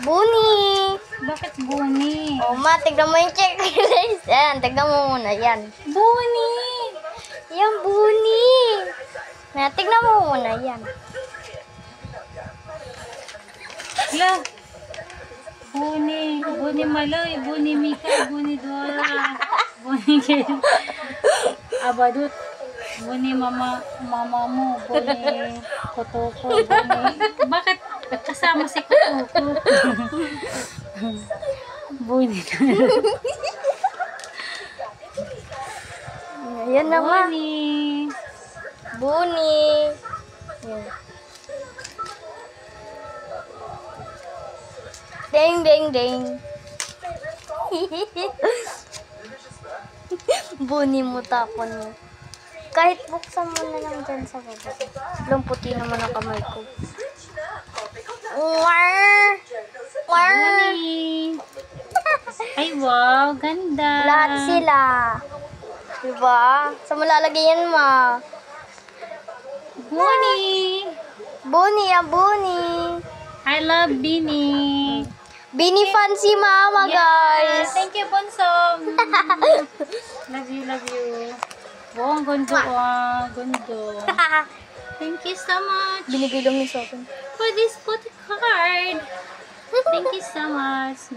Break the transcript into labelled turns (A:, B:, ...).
A: Bunny.
B: Bakit Bunny?
A: Oh, ma, tignan mo yung checklist. Yan, tignan mo muna. Yan.
B: Bunny!
A: Yan, Bunny. Yan, tignan mo muna. Yan.
B: Hala! Bunny! Bunny Maloy! Bunny Mika! Bunny Dora! Bunny Ken! Abadut! Bunny mama mo! Bunny Kotoko! Bunny... Bakit kasama si Kotoko? Bunny
A: Yan na, ma.
B: Bunny!
A: Bunny. Yan. Ding, ding, ding. Bunny mo, tapon mo. Kahit buksan mo na lang dyan sa baba. Lumputi naman ang kamay ko. War! War!
B: Bunny! Ay wow! Ganda!
A: Lahat sila. Diba? Saan mo lalagay yan, ma?
B: Bunny!
A: Bunny, Bunny.
B: I love Binny!
A: Bini fan si mama, guys.
B: Thank you, Bonso. Love you, love you. Wow, ang ganda, ganda. Thank you so much
A: Binibilong ni Sophie.
B: for this photo card. Thank you so much.